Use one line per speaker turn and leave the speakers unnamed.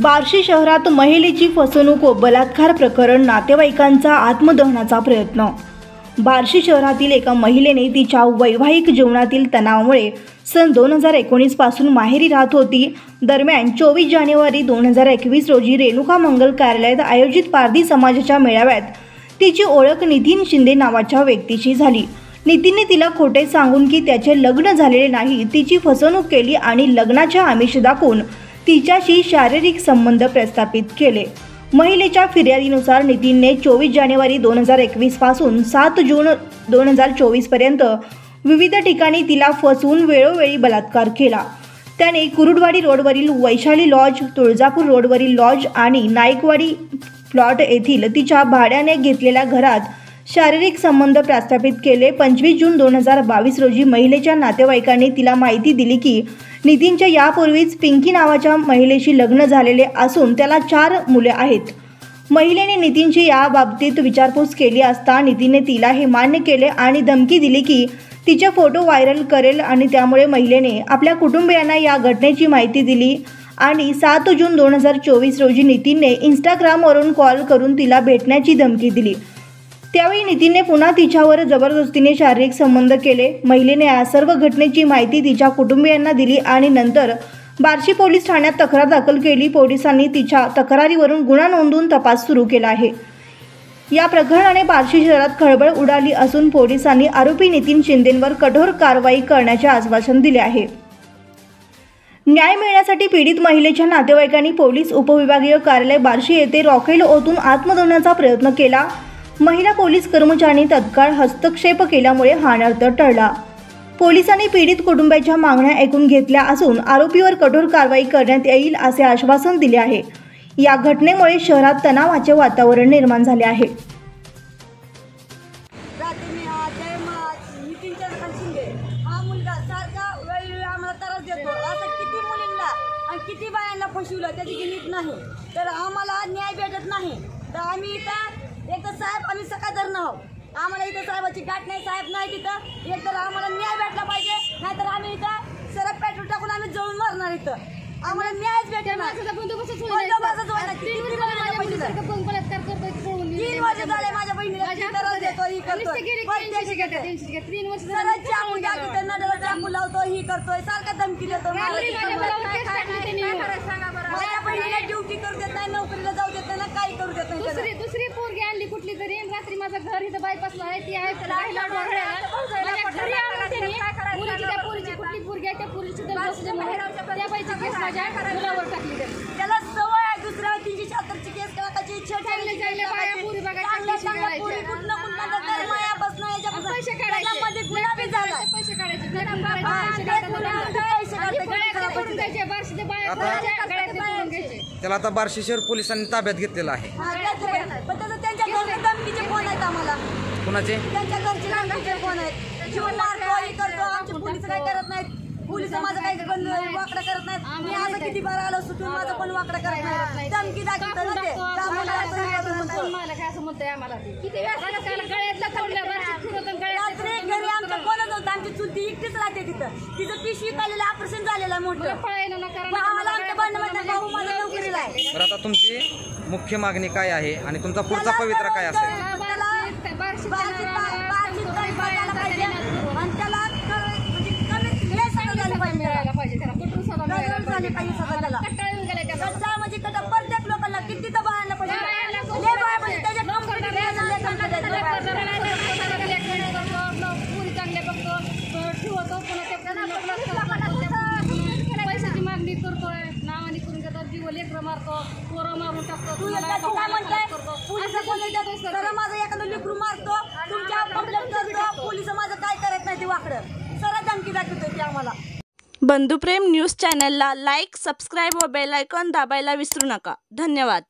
बार्शी शहरात महिलेची फसवणूक व बलात्कार प्रकरण, नातेवाईकांचा आत्मदहनाचा प्रयत्न। बार्शी शहरातील एका महिलेने तिच्या वैवाहिक जीवनातील तणावामुळे सन 2019 पासून माहेरी राहत होती। दरम्यान 24 जानेवारी 2021 रोजी रेणुका मंगल कार्यालयात आयोजित पारधी समाजाच्या मेळाव्यात तिची ओळख नितीन शिंदे नावाच्या व्यक्तीशी झाली। नितीनने तिला खोटे सांगून की त्याचे लग्न झालेले नाही, तिची फसवणूक केली आणि लग्नाचे आमिष दाखवून तिच्याशी शारीरिक संबंध प्रस्थापित केले। महिलेच्या फिर्यादीनुसार नितीनने 24 जानेवारी 2021 पासून 7 जून 2024 पर्यंत विविध ठिकाणी तिला फसवून वेळोवेळी बलात्कार केला। त्याने कुरुडवाडी रोडवरील वैशाली लॉज, तुळजापूर रोडवरील लॉज आणि नाईकवाडी प्लॉट येथील तिच्या भाड्याने घेतलेल्या घरात शारीरिक संबंध प्रस्थापित केले। 25 जून 2022 रोजी महिलेच्या नातेवाईकांनी तिला माहिती दिली की नितीनच्या यापूर्वीच पिंकी नावाच्या महिलेशी लग्न झालेले असून त्याला 4 मुले आहेत। महिलेने नितीनची याबाबतीत विचारपूस केली असता नितीनने तिला हे मान्य केले आणि धमकी दिली की तिचे फोटो व्हायरल करेल आणि त्यामुळे महिलेने आपल्या कुटुंबियांना या घटनेची माहिती दिली आणि 7 जून 2024 रोजी नितीनने इंस्टाग्रामवरून कॉल करून तिला भेटण्याची धमकी दिली। त्यावेळी नितीनने पुन्हा तिच्यावर जबरदस्तीने शारीरिक संबंध केले। महिलेने या सर्व घटनेची माहिती तिच्या कुटुंबियांना दिली आणि नंतर बार्शी पोलीस ठाण्यात तक्रार दाखल केली। पोलिसांनी तिच्या तक्रारीवरून गुन्हा नोंदवून तपास सुरू केला आहे। या प्रकरणाने बार्शी शहरात खळबळ उडाली असून पोलिसांनी आरोपी नितीन शिंदेंवर कठोर कारवाई करण्याचे आश्वासन दिले आहे। न्याय मिळण्यासाठी पीडित महिलेच्या नातेवाईकांनी पोलीस उपविभागीय कार्यालय बार्शी येथे रॉकेल ओतून आत्मदहनाचा प्रयत्न केला। महिला पोलीस कर्मचाऱ्यांनी तत्काळ हस्तक्षेप केल्यामुळे हा अनर्थ टळला। पोलिसांनी पीडित कुटुंबाच्या मागण्या ऐकून घेतल्या असून आरोपीवर कठोर कारवाई करण्यात येईल असे आश्वासन दिले आहे। या घटनेमुळे शहरात तणावाचे वातावरण निर्माण झाले आहे।
किती बायांना फसवलं त्याची गिनीत नाही, तर आम्हाला न्याय भेटत नाही। तर आम्ही इथं एक तर साहेब आम्ही सकाळ धरणं आहोत, आम्हाला इथं साहेबाची गाठ नाही, साहेब नाही तिथं। एक तर आम्हाला न्याय भेटला पाहिजे, नाहीतर आम्ही इथं सरप पेट्रोल टाकून आम्ही जळून मारणार। इथं आम्हाला न्यायच भेटत नाही। 3 वर्ष झाले माझ्या बहिणीला ही करतोय, चाकू लावतो, ही करतोय, सारखा धमकी देतो। माझ्या बहिणीला ड्युटी करू देत नाही, नोकरीला जाऊ देत नाही, काही करू देत नाही।
दुसरी पोरगी आणली कुठली तरी, रात्री माझं घर इथं बायपासला आहे, ती आहे पोरीची कुठली पोरगी आहे त्या पोरीची त्या बाईची केस माझ्या मुलावर टाकली।
त्याला सवय आहे दुसऱ्या 376 केस करायची इच्छा ठेवली।
पैसे काढायचे,
गुलाबी झाला,
पैसे काढायचे,
त्याला आता बार्शी शहर पोलिसांनी ताब्यात घेतलेला आहे।
त्यांच्या घरचे धमकीचे फोन आहेत आम्हाला।
कुणाचे?
त्यांच्या घरचे धमकीचे फोन आहेत। जीवन मारतो, हे करतो, आमचे पोलीस काय करत नाहीत। पोलीस माझं काही वाकडं करत नाहीत। मी आज किती बार आलो सुटून माझं पण वाकडं करत नाही, धमकी दाखवतात ना ते। रात्री घरी आमच्या कोणच होतं, आमची चुलती एकटीच राहते तिथं, तिचं पिशवी काढलेलं ऑपरेशन झालेलं आहे मोठं। आम्हाला आमच्या भांडणामध्ये भाऊ माझा नोकरीला आहे।
तर आता तुमची मुख्य मागणी काय आहे आणि तुमचा पुढचा पवित्रा काय असेल?
प्रत्येक लोकांना किती तर बाळांना पाहिजे,
पैशाची मागणी करतोय, नावाने करून घेतो, जीव लेकरं मारतो, पोरं मारून टाकतो।
माझं एखादं लेकरू मारतो, तुमच्या कंप्लेंट करतो, पोलिस माझं काय करत नाही ते वाकडं सरळ धमकी दाखवतोय ते आम्हाला।
बंधुप्रेम न्यूज चॅनलला लाईक, सबस्क्राईब व बेल आयकॉन दाबायला विसरू नका। धन्यवाद।